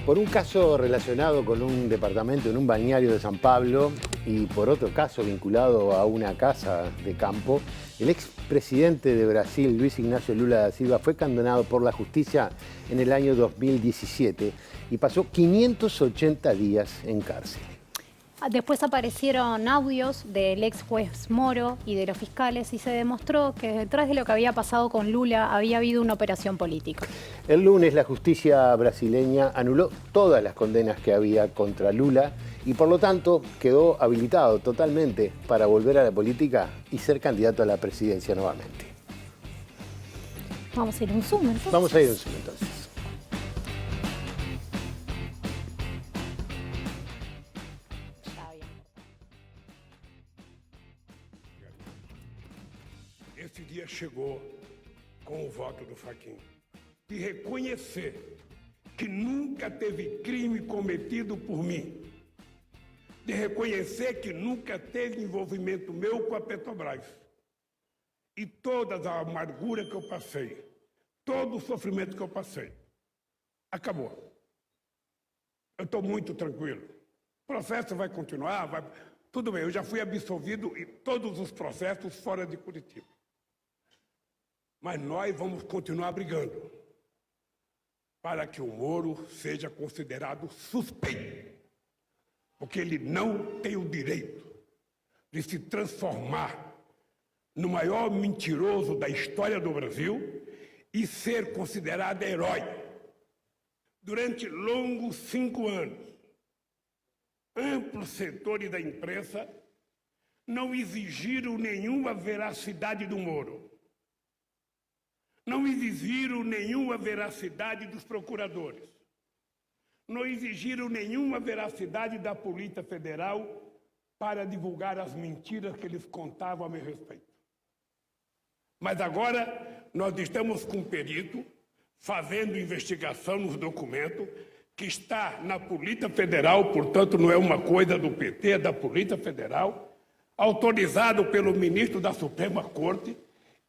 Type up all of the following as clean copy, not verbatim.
Por un caso relacionado con un departamento en un balneario de San Pablo y por otro caso vinculado a una casa de campo, el expresidente de Brasil, Luis Ignacio Lula da Silva, fue condenado por la justicia en el año 2017 y pasó 580 días en cárcel. Después aparecieron audios del ex juez Moro y de los fiscales y se demostró que detrás de lo que había pasado con Lula había habido una operación política. El lunes la justicia brasileña anuló todas las condenas que había contra Lula y por lo tanto quedó habilitado totalmente para volver a la política y ser candidato a la presidencia nuevamente. Vamos a ir a un Zoom entonces. Vamos a ir a un Zoom entonces. Esse dia chegou com o voto do Fachin. De reconhecer que nunca teve crime cometido por mim. De reconhecer que nunca teve envolvimento meu com a Petrobras. E toda a amargura que eu passei, todo o sofrimento que eu passei, acabou. Eu estou muito tranquilo. O processo vai continuar, tudo bem, eu já fui absolvido em todos os processos fora de Curitiba. Mas nós vamos continuar brigando para que o Moro seja considerado suspeito, porque ele não tem o direito de se transformar no maior mentiroso da história do Brasil e ser considerado herói. Durante longos 5 anos, amplos setores da imprensa não exigiram nenhuma veracidade do Moro. Não exigiram nenhuma veracidade dos procuradores. Não exigiram nenhuma veracidade da Polícia Federal para divulgar as mentiras que eles contavam a meu respeito. Mas agora nós estamos com um perito fazendo investigação nos documentos que está na Polícia Federal, portanto não é uma coisa do PT, é da Polícia Federal, autorizado pelo ministro da Suprema Corte.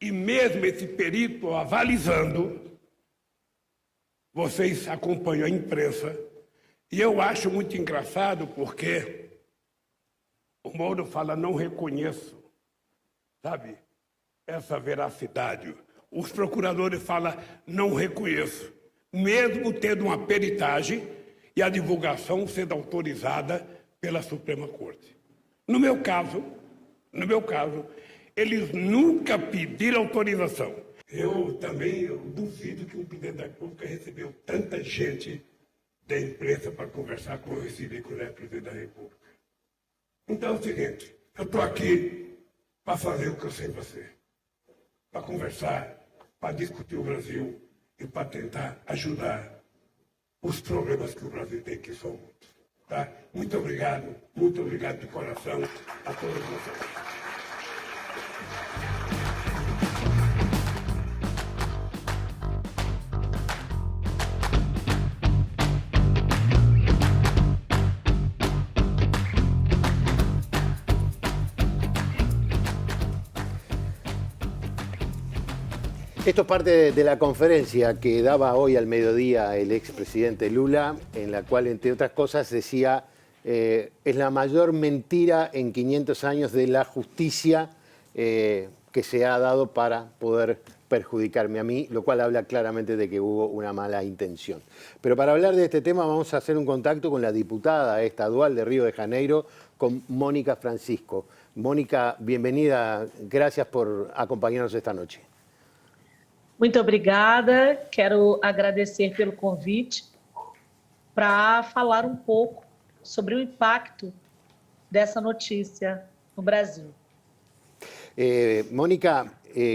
E mesmo esse perito avalizando, vocês acompanham a imprensa, e eu acho muito engraçado porque o Moro fala, não reconheço, sabe, essa veracidade. Os procuradores falam, não reconheço, mesmo tendo uma peritagem e a divulgação sendo autorizada pela Suprema Corte. No meu caso, eles nunca pediram autorização. Eu duvido que o presidente da República recebeu tanta gente da imprensa para conversar como eu recebi quando era presidente da República. Então é o seguinte, eu estou aqui para fazer o que eu sei fazer. Para conversar, para discutir o Brasil e para tentar ajudar os problemas que o Brasil tem, que são muitos. Tá? Muito obrigado de coração a todos vocês. Esto es parte de la conferencia que daba hoy al mediodía el expresidente Lula, en la cual, entre otras cosas, decía es la mayor mentira en 500 años de la justicia que se ha dado para poder perjudicarme a mí, lo cual habla claramente de que hubo una mala intención. Pero para hablar de este tema vamos a hacer un contacto con la diputada estadual de Río de Janeiro, con Mónica Francisco. Mónica, bienvenida, gracias por acompañarnos esta noche. Muito obrigada, quero agradecer pelo convite para falar um pouco sobre o impacto dessa notícia no Brasil. Mónica,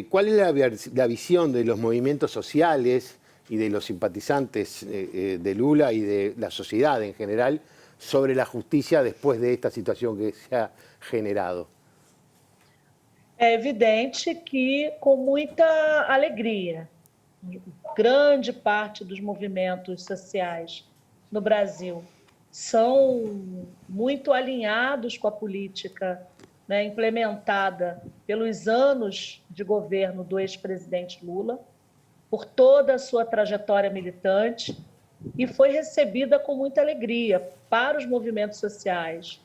¿cuál es la visión de los movimientos sociales y de los simpatizantes de Lula y de la sociedad en general sobre la justicia después de esta situación que se ha generado? É evidente que, com muita alegria, grande parte dos movimentos sociais no Brasil são muito alinhados com a política, né, implementada pelos anos de governo do ex-presidente Lula, por toda a sua trajetória militante, e foi recebida com muita alegria para os movimentos sociais,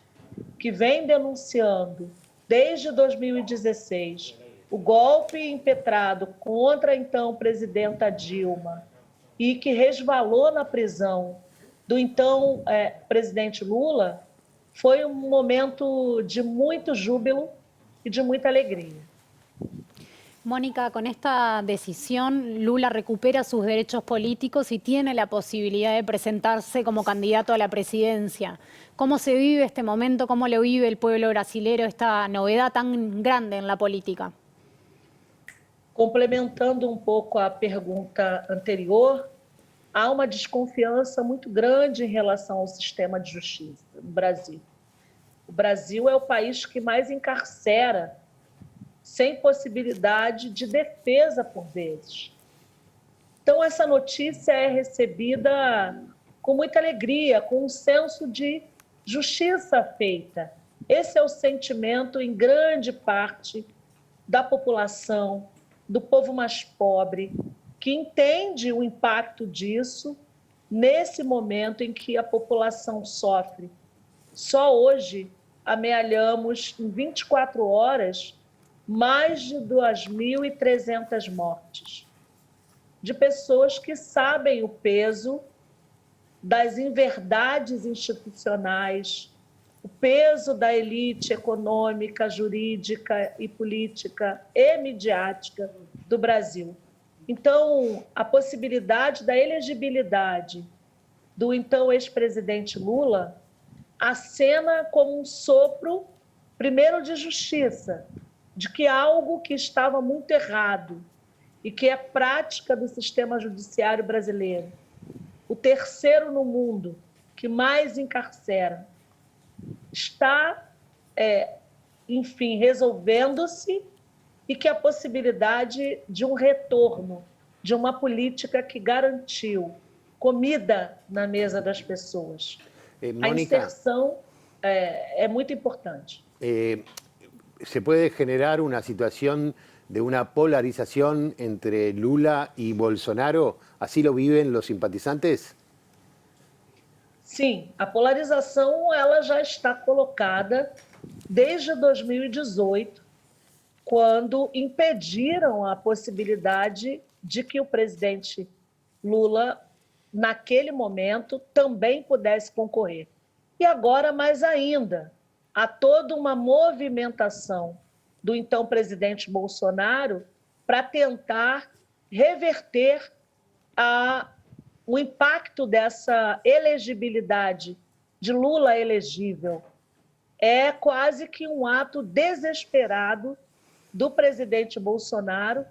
que vêm denunciando desde 2016 o golpe impetrado contra a então presidenta Dilma e que resvalou na prisão do então presidente Lula. Foi um momento de muito júbilo y de mucha alegría. Mónica, con esta decisión, Lula recupera sus derechos políticos y tiene la posibilidad de presentarse como candidato a la presidencia. ¿Cómo se vive este momento? ¿Cómo lo vive el pueblo brasilero, esta novedad tan grande en la política? Complementando um pouco a pergunta anterior, há uma desconfiança muito grande em relação ao sistema de justiça no Brasil. O Brasil é o país que mais encarcera sem possibilidade de defesa por vezes. Então, essa notícia é recebida com muita alegria, com um senso de justiça feita. Esse é o sentimento, em grande parte, da população, do povo mais pobre, que entende o impacto disso nesse momento em que a população sofre. Só hoje, amealhamos, em 24 horas, mais de 2.300 mortes, de pessoas que sabem o peso das inverdades institucionais, o peso da elite econômica, jurídica e política e midiática do Brasil. Então, a possibilidade da elegibilidade do então ex-presidente Lula acena como um sopro, primeiro, de justiça, de que algo que estava muito errado e que é prática do sistema judiciário brasileiro, o terceiro no mundo que mais encarcera, está, enfim, resolvendo-se, e que a possibilidade de um retorno de uma política que garantiu comida na mesa das pessoas. Mónica, a inserção é muito importante. ¿Se puede generar una situación de una polarización entre Lula y Bolsonaro? ¿Así lo viven los simpatizantes? Sim, a polarização ela já está colocada desde 2018, quando impediram a possibilidade de que o presidente Lula, naquele momento, também pudesse concorrer. E agora, mais ainda, há toda uma movimentação do então presidente Bolsonaro para tentar reverter o impacto dessa elegibilidade de Lula elegível. É quase que um ato desesperado do presidente Bolsonaro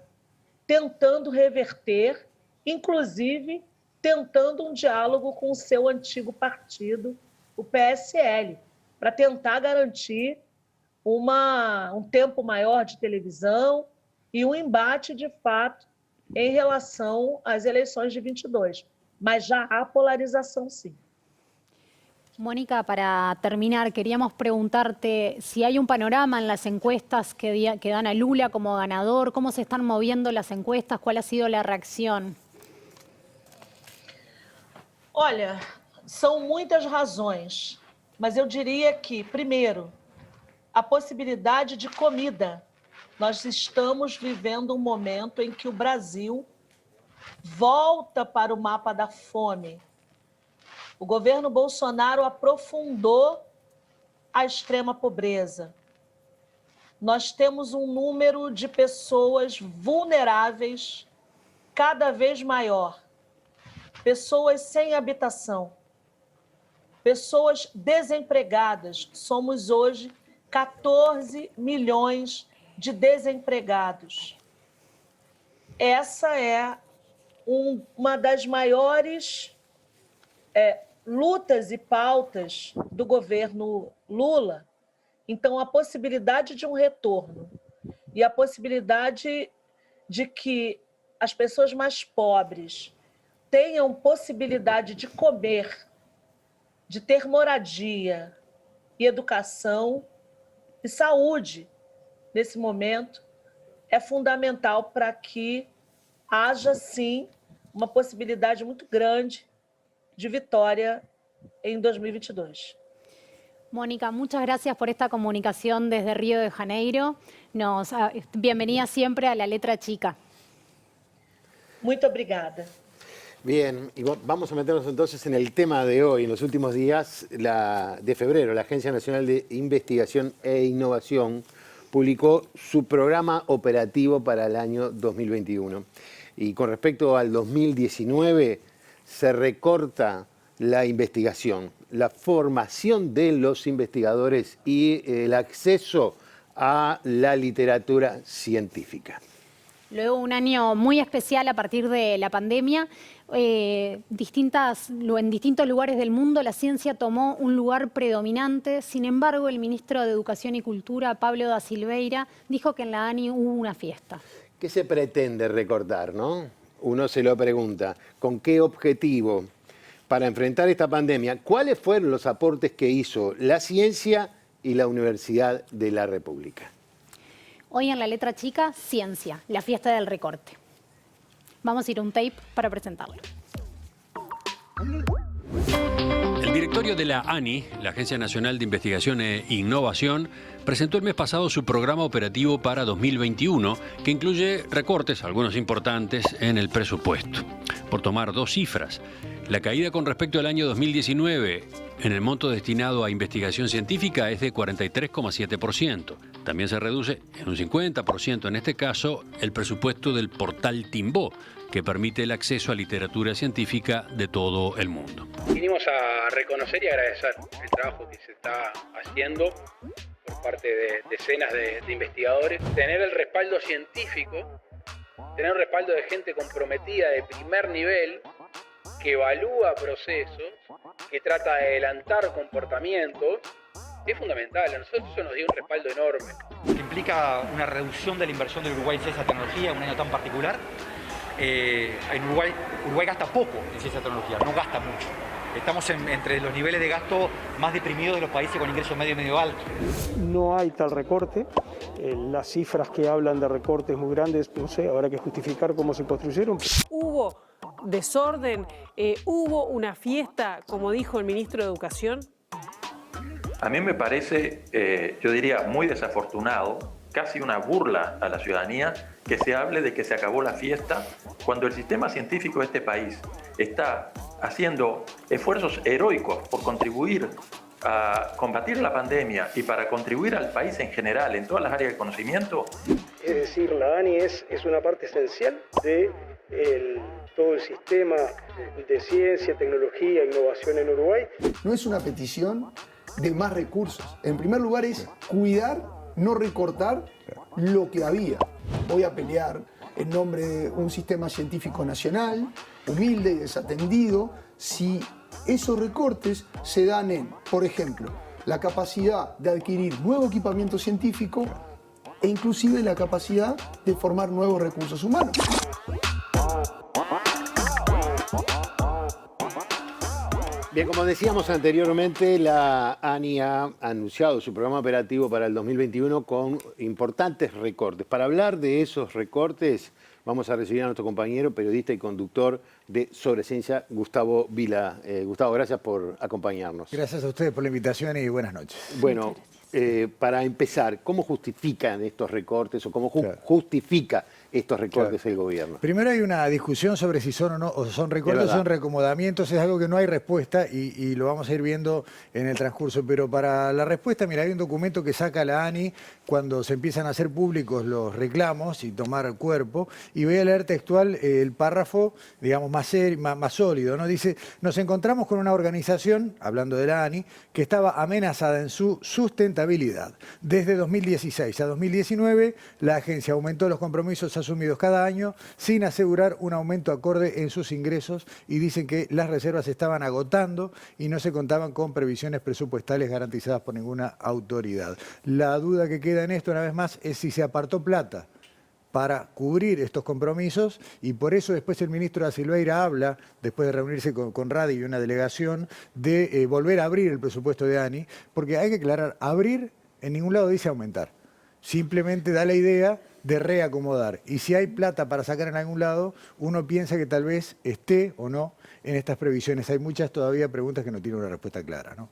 tentando reverter, inclusive tentando um diálogo com o seu antigo partido, o PSL, para tentar garantir um tempo maior de televisão e um embate, de fato, em relação às eleições de 22. Mas já há polarização, sim. Mónica, para terminar, queríamos preguntarte si hay un panorama en las encuestas que dan a Lula como ganador, cómo se están moviendo las encuestas, cuál ha sido la reacción. Olha, são muitas razões, mas eu diria que, primeiro, a possibilidade de comida. Nós estamos vivendo um momento em que o Brasil volta para o mapa da fome. O governo Bolsonaro aprofundou a extrema pobreza. Nós temos um número de pessoas vulneráveis cada vez maior. Pessoas sem habitação, pessoas desempregadas. Somos hoje 14 milhões de desempregados. Essa é uma das maiores lutas e pautas do governo Lula. Então, a possibilidade de um retorno e a possibilidade de que as pessoas mais pobres tenham possibilidade de comer, de ter moradia e educação e saúde nesse momento é fundamental para que haja, sim, uma possibilidade muito grande de vitória em 2022. Mónica, muchas gracias por esta comunicación desde Río de Janeiro. Bienvenida siempre a La Letra Chica. Muito obrigada. Bien, y vamos a meternos entonces en el tema de hoy. En los últimos días de febrero, la Agencia Nacional de Investigación e Innovación publicó su programa operativo para el año 2021. Y con respecto al 2019, se recorta la investigación, la formación de los investigadores y el acceso a la literatura científica. Luego un año muy especial a partir de la pandemia. En distintos lugares del mundo la ciencia tomó un lugar predominante. Sin embargo, el ministro de Educación y Cultura, Pablo da Silveira, dijo que en la ANI hubo una fiesta. ¿Qué se pretende recortar, no? Uno se lo pregunta. ¿Con qué objetivo? Para enfrentar esta pandemia, ¿cuáles fueron los aportes que hizo la ciencia y la Universidad de la República? Hoy en La Letra Chica, ciencia, la fiesta del recorte. Vamos a ir a un tape para presentarlo. El directorio de la ANI, la Agencia Nacional de Investigación e Innovación, presentó el mes pasado su programa operativo para 2021, que incluye recortes, algunos importantes, en el presupuesto. Por tomar dos cifras, la caída con respecto al año 2019 en el monto destinado a investigación científica es de 43,7%. También se reduce en un 50%, en este caso, el presupuesto del portal Timbó, que permite el acceso a literatura científica de todo el mundo. Vinimos a reconocer y agradecer el trabajo que se está haciendo por parte de decenas de investigadores. Tener el respaldo científico, tener el respaldo de gente comprometida de primer nivel, que evalúa procesos, que trata de adelantar comportamientos, es fundamental. A nosotros eso nos dio un respaldo enorme. Implica una reducción de la inversión del Uruguay en ciencia y tecnología en un año tan particular. En Uruguay gasta poco en ciencia y tecnología, no gasta mucho. Estamos entre los niveles de gasto más deprimidos de los países con ingresos medio y medio altos. No hay tal recorte. Las cifras que hablan de recortes muy grandes, no sé, habrá que justificar cómo se construyeron. Hubo desorden, hubo una fiesta, como dijo el ministro de Educación. A mí me parece, yo diría, muy desafortunado, casi una burla a la ciudadanía, que se hable de que se acabó la fiesta cuando el sistema científico de este país está haciendo esfuerzos heroicos por contribuir a combatir la pandemia y para contribuir al país en general en todas las áreas de conocimiento. Es decir, la ANI es una parte esencial de todo el sistema de ciencia, tecnología, innovación en Uruguay. No es una petición de más recursos. En primer lugar es cuidar, no recortar lo que había. Voy a pelear en nombre de un sistema científico nacional, humilde y desatendido, si esos recortes se dan en, por ejemplo, la capacidad de adquirir nuevo equipamiento científico e inclusive la capacidad de formar nuevos recursos humanos. Bien, como decíamos anteriormente, la ANI ha anunciado su programa operativo para el 2021 con importantes recortes. Para hablar de esos recortes, vamos a recibir a nuestro compañero, periodista y conductor de Sobre Ciencia, Gustavo Vila. Gustavo, gracias por acompañarnos. Gracias a ustedes por la invitación y buenas noches. Bueno, para empezar, ¿cómo justifican estos recortes o cómo justifica estos recortes el gobierno? Primero hay una discusión sobre si son o no, o son recortes o son reacomodamientos. Es algo que no hay respuesta y lo vamos a ir viendo en el transcurso. Pero para la respuesta, mira, hay un documento que saca la ANI cuando se empiezan a hacer públicos los reclamos y tomar cuerpo. Y voy a leer textual el párrafo, digamos, más sólido, ¿no? Dice, nos encontramos con una organización, hablando de la ANI, que estaba amenazada en su sustentabilidad. Desde 2016 a 2019, la agencia aumentó los compromisos asumidos cada año sin asegurar un aumento acorde en sus ingresos y dicen que las reservas se estaban agotando y no se contaban con previsiones presupuestales garantizadas por ninguna autoridad. La duda que queda en esto, una vez más, es si se apartó plata para cubrir estos compromisos y por eso después el ministro da Silveira habla, después de reunirse con Radi y una delegación, de volver a abrir el presupuesto de ANI, porque hay que aclarar, abrir en ningún lado dice aumentar. Simplemente da la idea de reacomodar. Y si hay plata para sacar en algún lado, uno piensa que tal vez esté o no en estas previsiones. Hay muchas todavía preguntas que no tienen una respuesta clara, ¿no?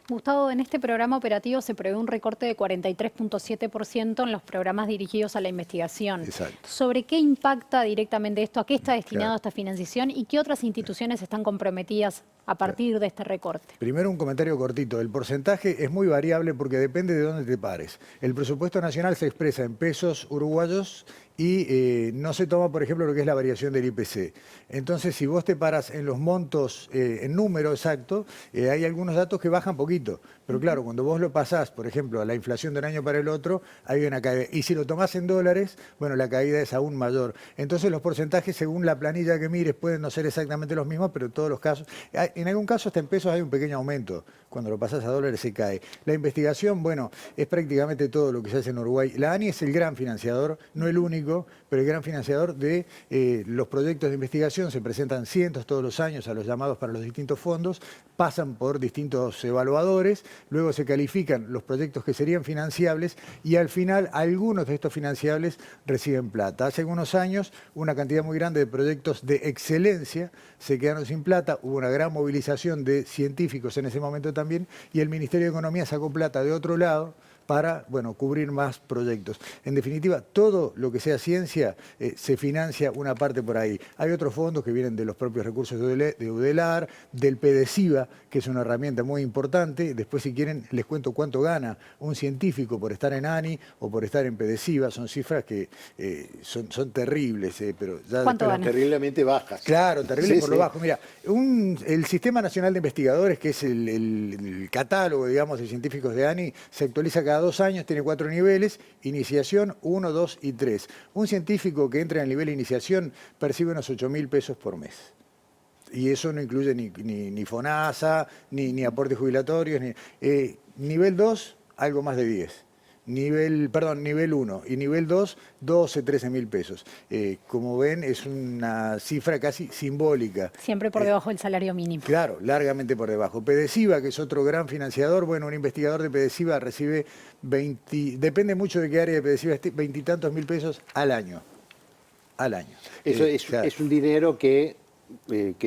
Gustavo, en este programa operativo se prevé un recorte de 43.7% en los programas dirigidos a la investigación. Exacto. ¿Sobre qué impacta directamente esto? ¿A qué está destinado esta financiación? ¿Y qué otras instituciones están comprometidas a partir de este recorte? Primero un comentario cortito. El porcentaje es muy variable porque depende de dónde te pares. El presupuesto nacional se expresa en pesos uruguayos y no se toma, por ejemplo, lo que es la variación del IPC. Entonces, si vos te paras en los montos, en número exacto, hay algunos datos que bajan poquito. Pero claro, cuando vos lo pasás, por ejemplo, a la inflación de un año para el otro, hay una caída. Y si lo tomás en dólares, bueno, la caída es aún mayor. Entonces, los porcentajes, según la planilla que mires, pueden no ser exactamente los mismos, pero en todos los casos... En algún caso, hasta en pesos hay un pequeño aumento. Cuando lo pasás a dólares se cae. La investigación, bueno, es prácticamente todo lo que se hace en Uruguay. La ANI es el gran financiador, no el único, pero el gran financiador de los proyectos de investigación. Se presentan cientos todos los años a los llamados para los distintos fondos, pasan por distintos evaluadores, luego se califican los proyectos que serían financiables y al final algunos de estos financiables reciben plata. Hace algunos años una cantidad muy grande de proyectos de excelencia se quedaron sin plata, hubo una gran movilización de científicos en ese momento también y el Ministerio de Economía sacó plata de otro lado para, bueno, cubrir más proyectos. En definitiva, todo lo que sea ciencia se financia una parte por ahí. Hay otros fondos que vienen de los propios recursos de UDELAR, del PDCIVA, que es una herramienta muy importante. Después, si quieren, les cuento cuánto gana un científico por estar en ANI o por estar en PDCIVA. Son cifras que son terribles, pero ya... ¿Cuánto gana? Terriblemente bajas. Claro, terrible Sí, por sí. lo bajo. Mira, el Sistema Nacional de Investigadores, que es el catálogo, digamos, de científicos de ANI, se actualiza cada 2 años, tiene 4 niveles, iniciación 1, 2 y 3. Un científico que entra en el nivel de iniciación percibe unos 8.000 pesos por mes. Y eso no incluye ni FONASA, ni aportes jubilatorios. Nivel 2, algo más de 10. Nivel 1 y nivel 2, 12, 13.000 pesos. Como ven, es una cifra casi simbólica. Siempre por debajo del salario mínimo. Claro, largamente por debajo. PDCIVA, que es otro gran financiador, bueno, un investigador de PDCIVA recibe depende mucho de qué área de PDCIVA, 20 y tantos mil pesos al año. Al año. Eso es un dinero que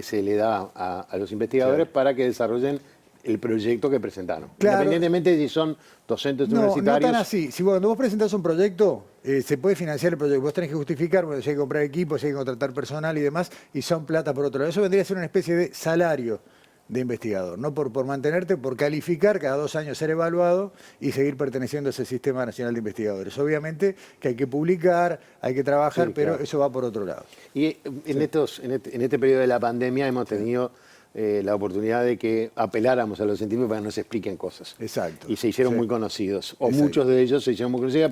se le da a los investigadores para que desarrollen el proyecto que presentaron. Claro. Independientemente de si son docentes universitarios. No tan así. Si cuando vos presentás un proyecto, se puede financiar el proyecto. Vos tenés que justificar, bueno, si hay que comprar equipos, si hay que contratar personal y demás, y son plata por otro lado. Eso vendría a ser una especie de salario de investigador, no por mantenerte, por calificar, cada 2 años ser evaluado y seguir perteneciendo a ese Sistema Nacional de Investigadores. Obviamente que hay que publicar, hay que trabajar, Sí, pero claro. eso va por otro lado. Y en este periodo de la pandemia hemos tenido la oportunidad de que apeláramos a los científicos para que nos expliquen cosas. Exacto. Y se hicieron Sí. muy conocidos. O Exacto. muchos de ellos se hicieron muy conocidos.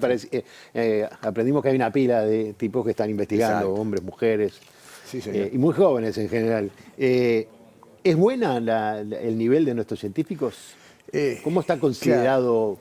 Aprendimos que hay una pila de tipos que están investigando, Exacto. hombres, mujeres, Sí, señor. y muy jóvenes en general. ¿Es buena el nivel de nuestros científicos? ¿Cómo está considerado,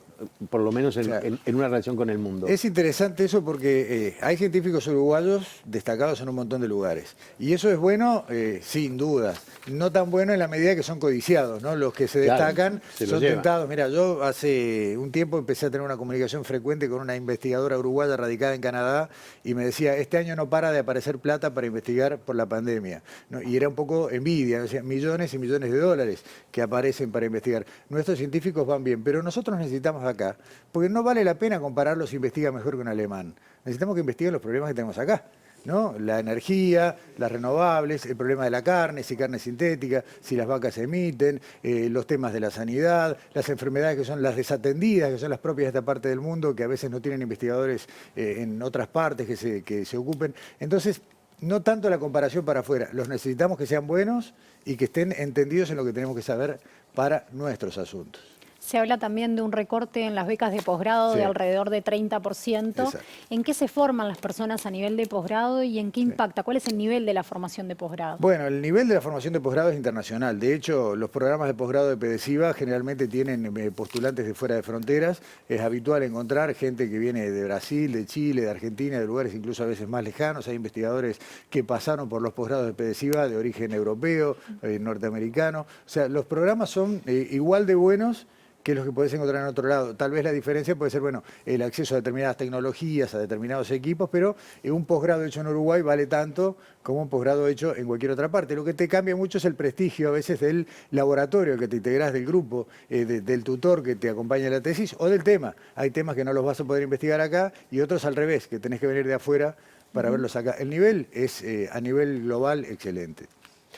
por lo menos en una relación con el mundo? Es interesante eso porque hay científicos uruguayos destacados en un montón de lugares. Y eso es bueno, sin dudas. No tan bueno en la medida que son codiciados, ¿no? Los que se destacan se lo son llevan. tentados. Mira, yo hace un tiempo empecé a tener una comunicación frecuente con una investigadora uruguaya radicada en Canadá y me decía, este año no para de aparecer plata para investigar por la pandemia, ¿no? Y era un poco envidia, ¿no? O sea, millones y millones de dólares que aparecen para investigar. Nuestros científicos van bien, pero nosotros necesitamos acá, porque no vale la pena compararlos si investiga mejor que un alemán. Necesitamos que investiguen los problemas que tenemos acá, ¿no? La energía, las renovables, el problema de la carne, si carne sintética, si las vacas emiten, los temas de la sanidad, las enfermedades que son las desatendidas, que son las propias de esta parte del mundo, que a veces no tienen investigadores en otras partes que se ocupen. Entonces, no tanto la comparación para afuera, los necesitamos que sean buenos y que estén entendidos en lo que tenemos que saber para nuestros asuntos. Se habla también de un recorte en las becas de posgrado Sí. de alrededor de 30%. Exacto. ¿En qué se forman las personas a nivel de posgrado y en qué impacta? ¿Cuál es el nivel de la formación de posgrado? Bueno, el nivel de la formación de posgrado es internacional. De hecho, los programas de posgrado de PDCIVA generalmente tienen postulantes de fuera de fronteras. Es habitual encontrar gente que viene de Brasil, de Chile, de Argentina, de lugares incluso a veces más lejanos. Hay investigadores que pasaron por los posgrados de PDCIVA de origen europeo, norteamericano. O sea, los programas son igual de buenos que es lo que podés encontrar en otro lado. Tal vez la diferencia puede ser, bueno, el acceso a determinadas tecnologías, a determinados equipos, pero un posgrado hecho en Uruguay vale tanto como un posgrado hecho en cualquier otra parte. Lo que te cambia mucho es el prestigio a veces del laboratorio al que te integrás, del grupo, del tutor que te acompaña en la tesis o del tema. Hay temas que no los vas a poder investigar acá y otros al revés, que tenés que venir de afuera para verlos acá. El nivel es a nivel global excelente.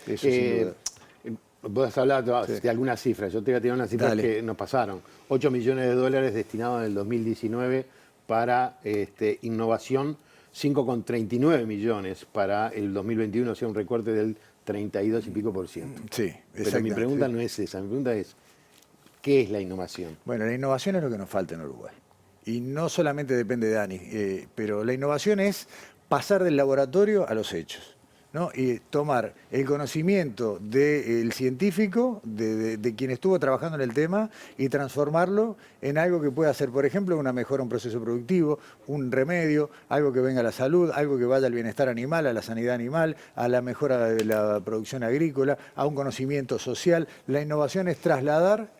Eso sin duda. Vos hablabas de algunas cifras, yo te voy a tirar unas cifras que nos pasaron. 8 millones de dólares destinados en el 2019 para innovación, 5,39 millones para el 2021, o sea, un recorte del 32 y pico %. Sí, pero mi pregunta no es esa, mi pregunta es, ¿qué es la innovación? Bueno, la innovación es lo que nos falta en Uruguay. Y no solamente depende de Dani, pero la innovación es pasar del laboratorio a los hechos, ¿no? Y tomar el conocimiento del científico, de quien estuvo trabajando en el tema, y transformarlo en algo que pueda ser, por ejemplo, una mejora, un proceso productivo, un remedio, algo que venga a la salud, algo que vaya al bienestar animal, a la sanidad animal, a la mejora de la producción agrícola, a un conocimiento social. La innovación es trasladar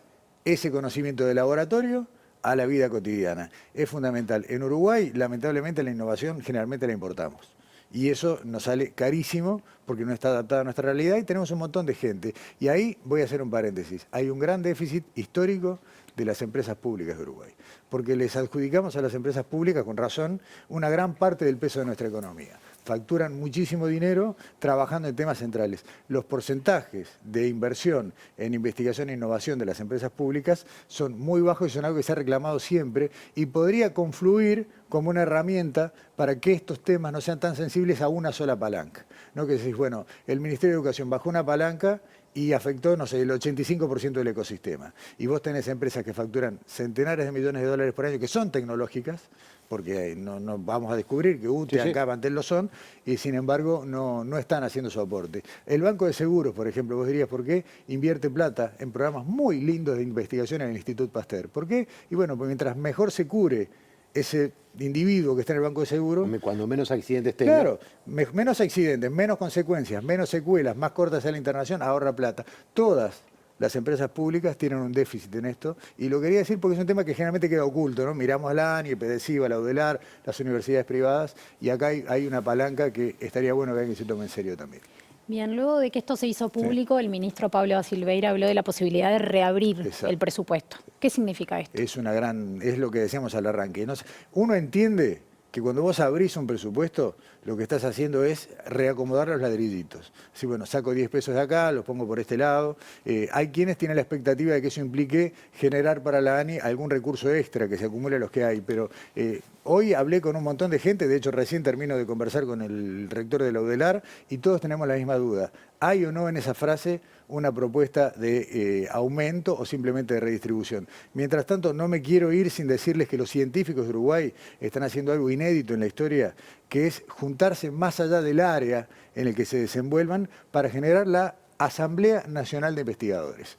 ese conocimiento de laboratorio a la vida cotidiana. Es fundamental. En Uruguay, lamentablemente, la innovación generalmente la importamos. Y eso nos sale carísimo porque no está adaptada a nuestra realidad y tenemos un montón de gente. Y ahí voy a hacer un paréntesis. Hay un gran déficit histórico de las empresas públicas de Uruguay, porque les adjudicamos a las empresas públicas, con razón, una gran parte del peso de nuestra economía. Facturan muchísimo dinero trabajando en temas centrales. Los porcentajes de inversión en investigación e innovación de las empresas públicas son muy bajos y son algo que se ha reclamado siempre y podría confluir como una herramienta para que estos temas no sean tan sensibles a una sola palanca. ¿No? Que decís, bueno, el Ministerio de Educación bajó una palanca y afectó, no sé, el 85% del ecosistema. Y vos tenés empresas que facturan centenares de millones de dólares por año, que son tecnológicas, porque no vamos a descubrir que UTE, acá, Bantel lo son, y sin embargo no están haciendo su aporte. El Banco de Seguros, por ejemplo, vos dirías, ¿por qué invierte plata en programas muy lindos de investigación en el Instituto Pasteur? ¿Por qué? Y bueno, pues mientras mejor se cure ese individuo que está en el Banco de Seguros... Cuando menos accidentes tenga. Claro, menos accidentes, menos consecuencias, menos secuelas, más corta sea la internación, ahorra plata. Todas las empresas públicas tienen un déficit en esto, y lo quería decir porque es un tema que generalmente queda oculto, ¿no? Miramos la ANI, el PDCIVA, la UDELAR, las universidades privadas, y acá hay una palanca que estaría bueno que alguien se tome en serio también. Bien, luego de que esto se hizo público, el ministro Pablo da Silveira habló de la posibilidad de reabrir el presupuesto. ¿Qué significa esto? Es lo que decíamos al arranque. Uno entiende que cuando vos abrís un presupuesto, lo que estás haciendo es reacomodar los ladrillitos. Así, bueno, saco 10 pesos de acá, los pongo por este lado. Hay quienes tienen la expectativa de que eso implique generar para la ANI algún recurso extra que se acumule a los que hay, pero hoy hablé con un montón de gente, de hecho recién termino de conversar con el rector de la UDELAR y todos tenemos la misma duda. ¿Hay o no en esa frase una propuesta de aumento o simplemente de redistribución? Mientras tanto, no me quiero ir sin decirles que los científicos de Uruguay están haciendo algo inédito en la historia, que es juntarse más allá del área en el que se desenvuelvan para generar la Asamblea Nacional de Investigadores.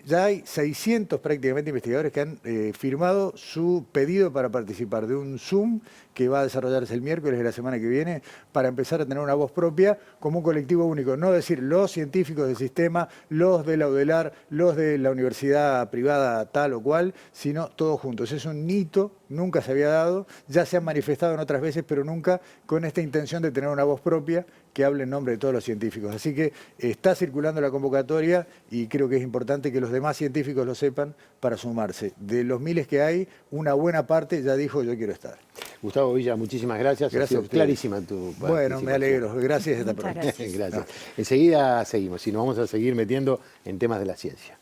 Ya hay 600 prácticamente investigadores que han firmado su pedido para participar de un Zoom que va a desarrollarse el miércoles de la semana que viene para empezar a tener una voz propia como un colectivo único. No decir los científicos del sistema, los de la UDELAR, los de la universidad privada tal o cual, sino todos juntos. Es un hito, nunca se había dado, ya se han manifestado en otras veces, pero nunca con esta intención de tener una voz propia que hable en nombre de todos los científicos. Así que está circulando la convocatoria y creo que es importante que los demás científicos lo sepan para sumarse. De los miles que hay, una buena parte ya dijo yo quiero estar. Gustavo Villa, muchísimas gracias. Gracias ha sido clarísima tu participación. Bueno, me alegro. Gracias. Hasta pronto. Gracias. No. Enseguida seguimos y nos vamos a seguir metiendo en temas de la ciencia.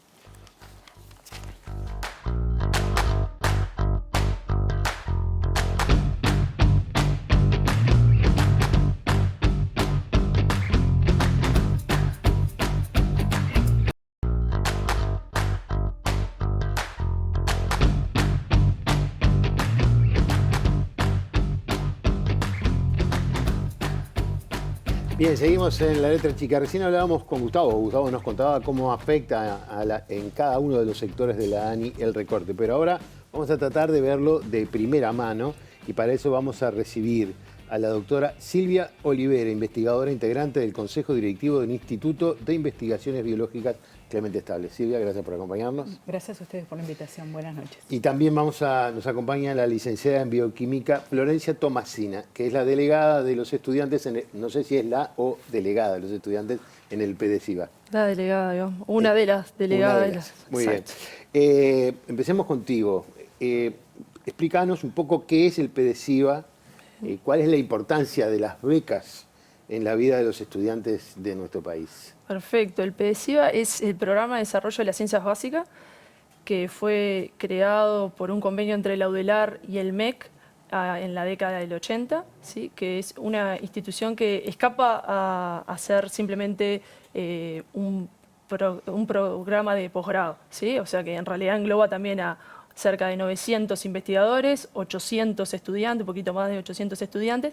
Bien, seguimos en la letra chica. Recién hablábamos con Gustavo. Gustavo nos contaba cómo afecta en cada uno de los sectores de la ANI el recorte. Pero ahora vamos a tratar de verlo de primera mano y para eso vamos a recibir a la doctora Silvia Olivera, investigadora integrante del Consejo Directivo del Instituto de Investigaciones Biológicas Clemente Estable. Silvia, gracias por acompañarnos. Gracias a ustedes por la invitación. Buenas noches. Y también nos acompaña la licenciada en Bioquímica Florencia Tomasina, que es la delegada de los estudiantes, no sé si es la o delegada de los estudiantes en el PDCIBA. La delegada, digamos. Una de las delegadas. Muy bien. Empecemos contigo. Explícanos un poco qué es el PDCIBA, cuál es la importancia de las becas en la vida de los estudiantes de nuestro país. Perfecto. El PDCIBA es el Programa de Desarrollo de las Ciencias Básicas, que fue creado por un convenio entre la UDELAR y el MEC en la década del 80, ¿sí? Que es una institución que escapa a ser simplemente un programa de posgrado, ¿sí? O sea que en realidad engloba también a cerca de 900 investigadores, 800 estudiantes, un poquito más de 800 estudiantes,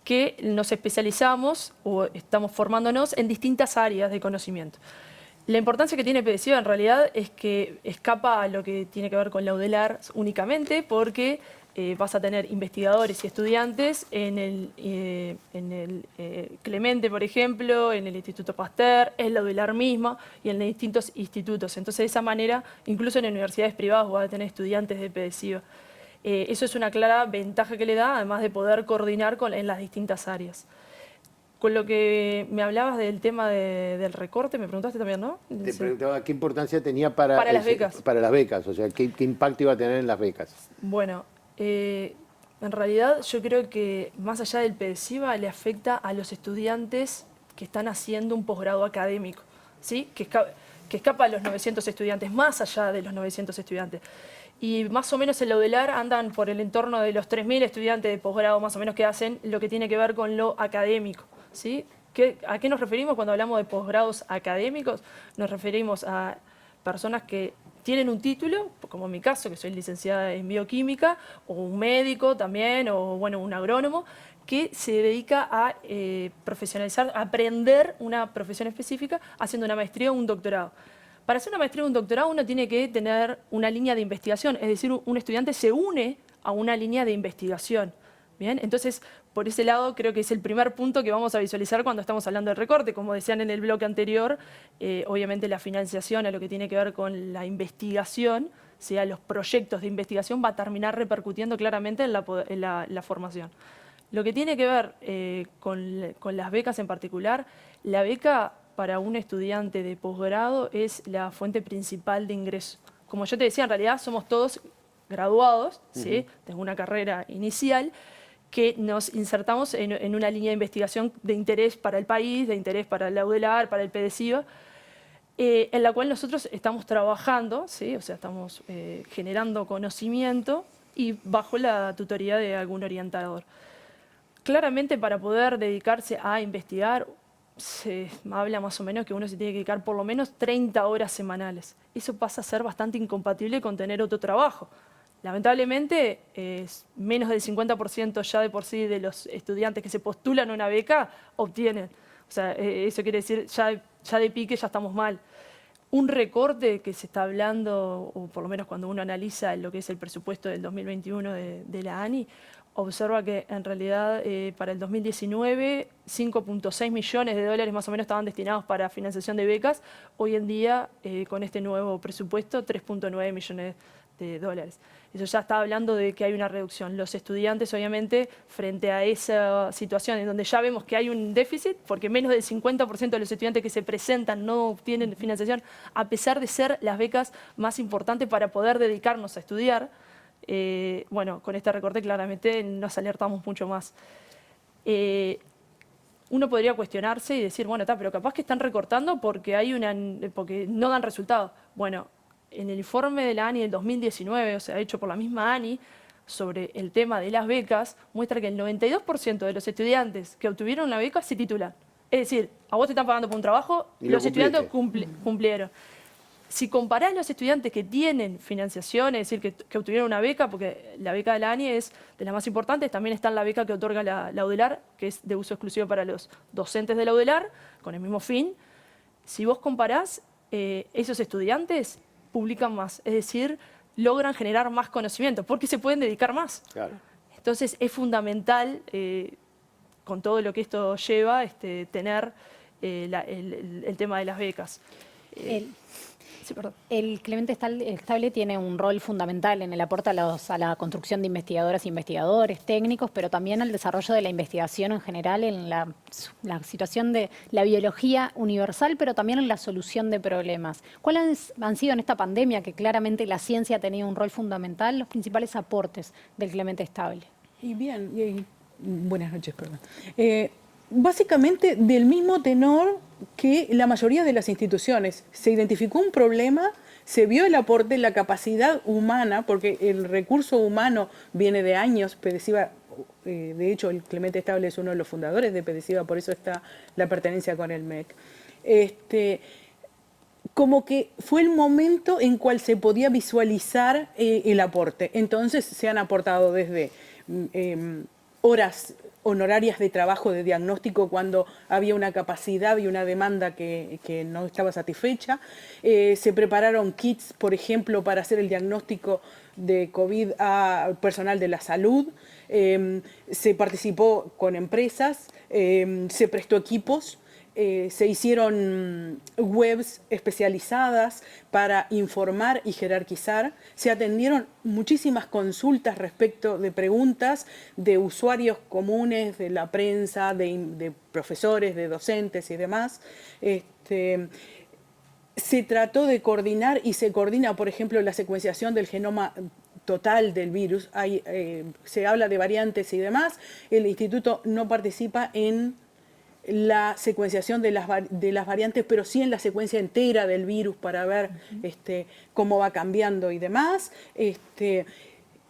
que nos especializamos o estamos formándonos en distintas áreas de conocimiento. La importancia que tiene PDCIBA en realidad es que escapa a lo que tiene que ver con la UDELAR únicamente, porque vas a tener investigadores y estudiantes en el Clemente, por ejemplo, en el Instituto Pasteur, en la UDELAR misma y en distintos institutos. Entonces, de esa manera, incluso en universidades privadas vas a tener estudiantes de PDCIBA. Eso es una clara ventaja que le da, además de poder coordinar en las distintas áreas. Con lo que me hablabas del tema del recorte, me preguntaste también, ¿no? Te preguntaba qué importancia tenía para las becas. Para las becas, o sea, qué impacto iba a tener en las becas. Bueno, en realidad yo creo que más allá del PDCIBA le afecta a los estudiantes que están haciendo un posgrado académico, ¿sí? Que escapa a los 900 estudiantes, más allá de los 900 estudiantes. Y más o menos en la UDELAR andan por el entorno de los 3.000 estudiantes de posgrado más o menos que hacen lo que tiene que ver con lo académico, ¿sí? ¿A qué nos referimos cuando hablamos de posgrados académicos? Nos referimos a personas que tienen un título, como en mi caso, que soy licenciada en bioquímica, o un médico también, o bueno, un agrónomo, que se dedica a profesionalizar, a aprender una profesión específica haciendo una maestría o un doctorado. Para hacer una maestría o un doctorado uno tiene que tener una línea de investigación, es decir, un estudiante se une a una línea de investigación. Bien, entonces, por ese lado creo que es el primer punto que vamos a visualizar cuando estamos hablando del recorte. Como decían en el bloque anterior, obviamente la financiación a lo que tiene que ver con la investigación, sea los proyectos de investigación, va a terminar repercutiendo claramente en la formación. Lo que tiene que ver con las becas en particular, la beca para un estudiante de posgrado es la fuente principal de ingreso. Como yo te decía, en realidad somos todos graduados, ¿sí? Tengo una carrera inicial, que nos insertamos en una línea de investigación de interés para el país, de interés para la UDELAR, para el PDCIBA, en la cual nosotros estamos trabajando, ¿sí? O sea, estamos generando conocimiento y bajo la tutoría de algún orientador. Claramente, para poder dedicarse a investigar, se habla más o menos que uno se tiene que dedicar por lo menos 30 horas semanales. Eso pasa a ser bastante incompatible con tener otro trabajo. Lamentablemente, menos del 50% ya de por sí de los estudiantes que se postulan a una beca obtienen. O sea, eso quiere decir, ya de pique ya estamos mal. Un recorte que se está hablando, o por lo menos cuando uno analiza lo que es el presupuesto del 2021 de la ANI, observa que en realidad para el 2019 $5.6 millones más o menos estaban destinados para financiación de becas. Hoy en día, con este nuevo presupuesto, $3.9 millones. Eso ya está hablando de que hay una reducción. Los estudiantes, obviamente, frente a esa situación en donde ya vemos que hay un déficit, porque menos del 50% de los estudiantes que se presentan no obtienen financiación, a pesar de ser las becas más importantes para poder dedicarnos a estudiar, bueno, con este recorte claramente nos alertamos mucho más. Uno podría cuestionarse y decir, bueno, pero capaz que están recortando porque no dan resultados. Bueno, en el informe de la ANI del 2019, o sea, hecho por la misma ANI, sobre el tema de las becas, muestra que el 92% de los estudiantes que obtuvieron la beca se titulan. Es decir, a vos te están pagando por un trabajo, y los estudiantes cumplieron. Si comparás los estudiantes que tienen financiación, es decir, que obtuvieron una beca, porque la beca de la ANI es de las más importantes, también está la beca que otorga la UDELAR, que es de uso exclusivo para los docentes de la UDELAR, con el mismo fin. Si vos comparás, esos estudiantes publican más, es decir, logran generar más conocimiento, porque se pueden dedicar más. Claro. Entonces es fundamental con todo lo que esto lleva, tener el tema de las becas. Sí, perdón. El Clemente Estable tiene un rol fundamental en el aporte a la construcción de investigadoras e investigadores, técnicos, pero también al desarrollo de la investigación en general, en la situación de la biología universal, pero también en la solución de problemas. ¿Cuáles han sido en esta pandemia, que claramente la ciencia ha tenido un rol fundamental, los principales aportes del Clemente Estable? Buenas noches, perdón. Básicamente del mismo tenor que la mayoría de las instituciones. Se identificó un problema, se vio el aporte, la capacidad humana, porque el recurso humano viene de años. PEDESIVA, de hecho, el Clemente Estable es uno de los fundadores de PEDESIVA, por eso está la pertenencia con el MEC. Como que fue el momento en cual se podía visualizar el aporte. Entonces se han aportado desde horas honorarias de trabajo de diagnóstico cuando había una capacidad y una demanda que no estaba satisfecha. Se prepararon kits, por ejemplo, para hacer el diagnóstico de COVID al personal de la salud. Se participó con empresas, se prestó equipos. Se hicieron webs especializadas para informar y jerarquizar. Se atendieron muchísimas consultas respecto de preguntas de usuarios comunes, de la prensa, de profesores, de docentes y demás. Se trató de coordinar y se coordina, por ejemplo, la secuenciación del genoma total del virus. Se habla de variantes y demás. El instituto no participa en la secuenciación de las variantes, pero sí en la secuencia entera del virus para ver cómo va cambiando y demás.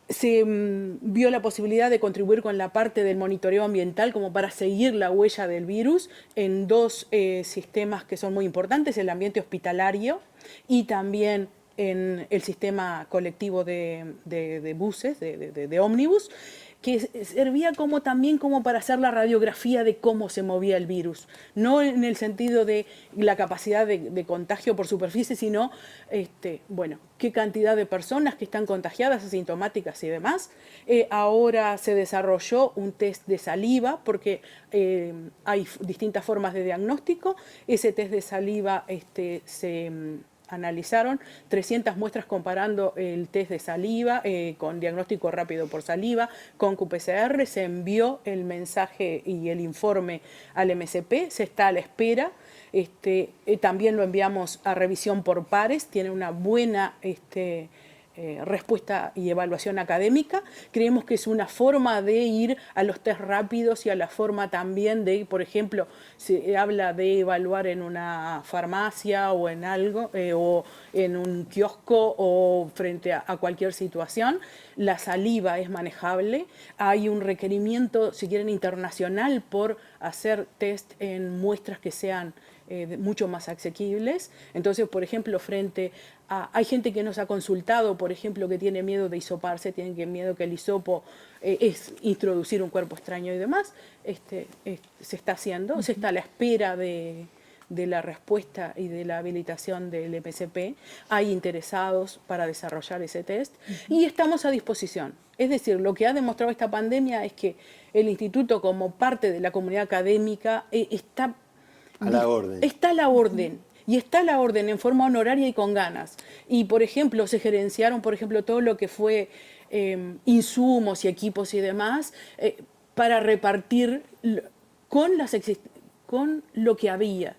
Se vio la posibilidad de contribuir con la parte del monitoreo ambiental como para seguir la huella del virus en dos sistemas que son muy importantes, el ambiente hospitalario y también en el sistema colectivo de buses, de ómnibus, que servía también como para hacer la radiografía de cómo se movía el virus. No en el sentido de la capacidad de contagio por superficie, sino, qué cantidad de personas que están contagiadas, asintomáticas y demás. Ahora se desarrolló un test de saliva, porque hay distintas formas de diagnóstico. Ese test de saliva se analizaron 300 muestras comparando el test de saliva con diagnóstico rápido por saliva, con qPCR. Se envió el mensaje y el informe al MSP, se está a la espera. También lo enviamos a revisión por pares, tiene una buena respuesta y evaluación académica. Creemos que es una forma de ir a los test rápidos y a la forma también de, por ejemplo, se habla de evaluar en una farmacia o en algo, o en un kiosco o frente a cualquier situación. La saliva es manejable. Hay un requerimiento, si quieren, internacional por hacer test en muestras que sean mucho más asequibles. Entonces, por ejemplo, hay gente que nos ha consultado, por ejemplo, que tiene miedo de hisoparse, tienen miedo que el hisopo es introducir un cuerpo extraño y demás. Se está haciendo, se está a la espera de la respuesta y de la habilitación del MSP. Hay interesados para desarrollar ese test y estamos a disposición. Es decir, lo que ha demostrado esta pandemia es que el instituto, como parte de la comunidad académica, está a la orden. Está a la orden. Y está a la orden en forma honoraria y con ganas. Y, por ejemplo, se gerenciaron, todo lo que fue insumos y equipos y demás para repartir con lo que había.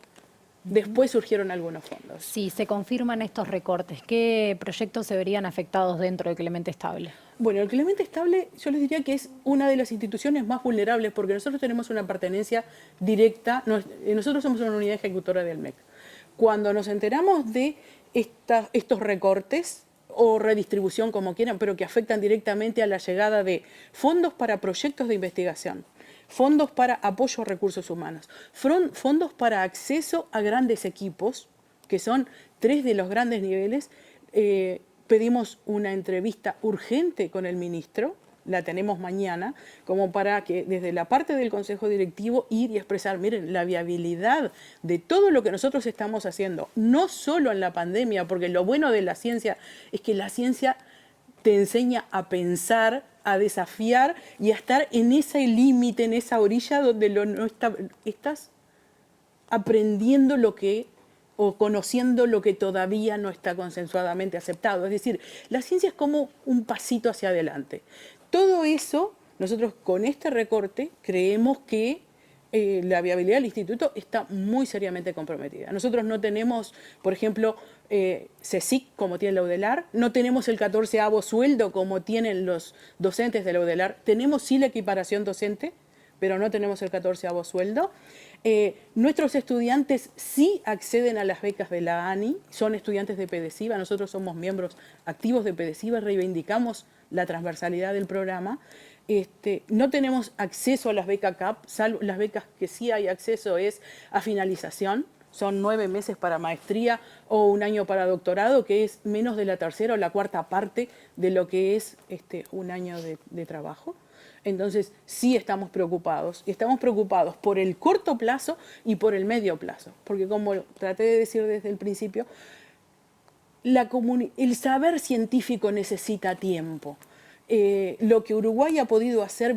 Después surgieron algunos fondos. Sí, se confirman estos recortes. ¿Qué proyectos se verían afectados dentro de Clemente Estable? Bueno, el Clemente Estable yo les diría que es una de las instituciones más vulnerables porque nosotros tenemos una pertenencia directa, nosotros somos una unidad ejecutora del MEC. Cuando nos enteramos de estos recortes o redistribución, como quieran, pero que afectan directamente a la llegada de fondos para proyectos de investigación, fondos para apoyo a recursos humanos, fondos para acceso a grandes equipos, que son 3 de los grandes niveles. Pedimos una entrevista urgente con el ministro, la tenemos mañana, como para que desde la parte del Consejo Directivo ir y expresar, miren, la viabilidad de todo lo que nosotros estamos haciendo, no solo en la pandemia, porque lo bueno de la ciencia es que la ciencia te enseña a pensar, a desafiar y a estar en ese límite, en esa orilla donde estás aprendiendo lo que o conociendo lo que todavía no está consensuadamente aceptado. Es decir, la ciencia es como un pasito hacia adelante. Todo eso, nosotros con este recorte creemos que la viabilidad del instituto está muy seriamente comprometida. Nosotros no tenemos, por ejemplo, CSIC como tiene la UDELAR, no tenemos el 14avo sueldo como tienen los docentes de la UDELAR, tenemos sí la equiparación docente, pero no tenemos el 14avo sueldo. Nuestros estudiantes sí acceden a las becas de la ANI, son estudiantes de PDCIVA, nosotros somos miembros activos de PDCIVA, reivindicamos la transversalidad del programa. No tenemos acceso a las becas CAP, salvo las becas que sí hay acceso es a finalización, son 9 meses para maestría o 1 año para doctorado, que es menos de la tercera o la cuarta parte de lo que es un año de trabajo. Entonces sí estamos preocupados, y estamos preocupados por el corto plazo y por el medio plazo, porque como traté de decir desde el principio, el saber científico necesita tiempo. Lo que Uruguay ha podido hacer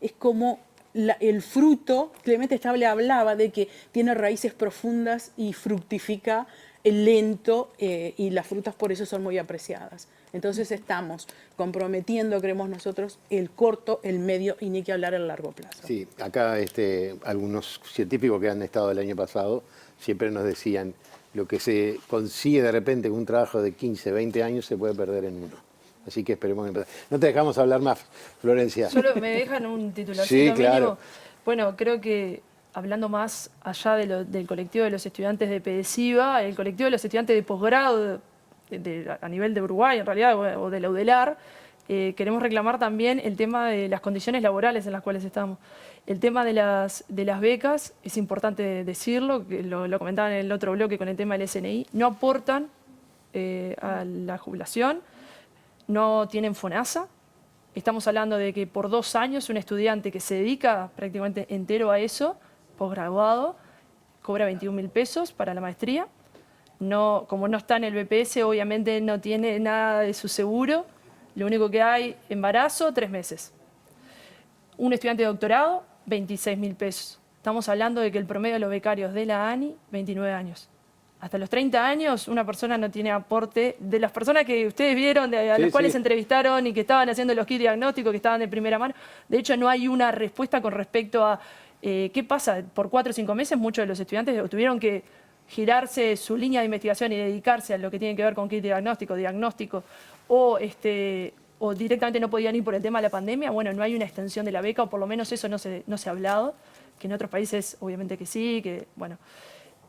es como el fruto. Clemente Estable hablaba de que tiene raíces profundas y fructifica lento y las frutas por eso son muy apreciadas. Entonces estamos comprometiendo, creemos nosotros, el corto, el medio y ni que hablar el largo plazo. Sí, acá algunos científicos que han estado el año pasado siempre nos decían lo que se consigue de repente con un trabajo de 15, 20 años se puede perder en uno. Así que esperemos empezar. No te dejamos hablar más, Florencia. Solo me dejan un titularcito sí, claro. mínimo. Bueno, creo que hablando más allá del colectivo de los estudiantes de PDCIVA, el colectivo de los estudiantes de posgrado a nivel de Uruguay, en realidad, o de la UDELAR, queremos reclamar también el tema de las condiciones laborales en las cuales estamos. El tema de las becas, es importante decirlo, que lo comentaban en el otro bloque con el tema del SNI, no aportan a la jubilación, no tienen FONASA. Estamos hablando de que por 2 años un estudiante que se dedica prácticamente entero a eso, posgraduado, cobra 21.000 pesos para la maestría. No, como no está en el BPS, obviamente no tiene nada de su seguro. Lo único que hay, embarazo, 3 meses. Un estudiante de doctorado, 26.000 pesos. Estamos hablando de que el promedio de los becarios de la ANI, 29 años. Hasta los 30 años una persona no tiene aporte. De las personas que ustedes vieron, a las cuales entrevistaron y que estaban haciendo los kits diagnósticos, que estaban de primera mano, de hecho no hay una respuesta con respecto a qué pasa. Por 4 o 5 meses muchos de los estudiantes tuvieron que girarse su línea de investigación y dedicarse a lo que tiene que ver con kit diagnóstico, o directamente no podían ir por el tema de la pandemia. Bueno, no hay una extensión de la beca, o por lo menos eso no se ha hablado, que en otros países obviamente que sí, que bueno...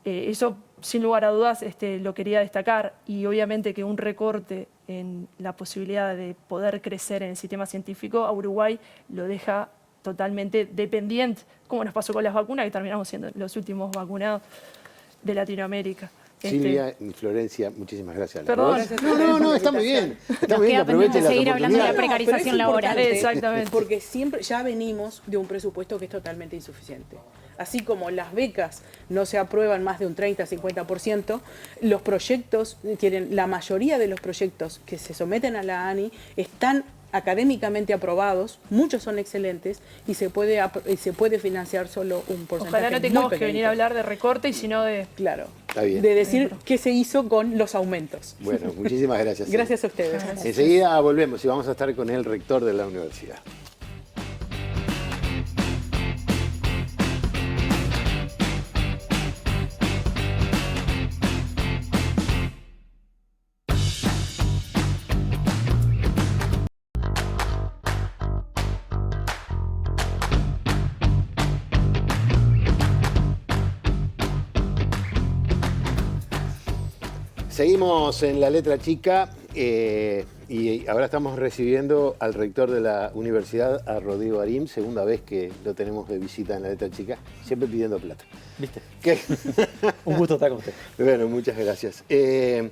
eso, sin lugar a dudas, lo quería destacar, y obviamente que un recorte en la posibilidad de poder crecer en el sistema científico a Uruguay lo deja totalmente dependiente, como nos pasó con las vacunas, que terminamos siendo los últimos vacunados de Latinoamérica. Silvia y Florencia, muchísimas gracias. Perdón. No, está muy bien. Está muy bien, aprovechen la seguir hablando de la precarización laboral. Exactamente. Porque siempre ya venimos de un presupuesto que es totalmente insuficiente. Así como las becas no se aprueban más de un 30-50%, los proyectos, la mayoría de los proyectos que se someten a la ANI están académicamente aprobados, muchos son excelentes y se puede financiar solo un porcentaje. Ojalá no tengamos que venir a hablar de recorte y sino de... Claro, está bien. De decir qué se hizo con los aumentos. Bueno, muchísimas gracias. Gracias a ustedes. Gracias. Enseguida volvemos y vamos a estar con el rector de la universidad. Seguimos en la letra chica y ahora estamos recibiendo al rector de la universidad, a Rodrigo Arim, segunda vez que lo tenemos de visita en la letra chica, siempre pidiendo plata. ¿Viste? ¿Qué? Un gusto estar con usted. Bueno, muchas gracias. El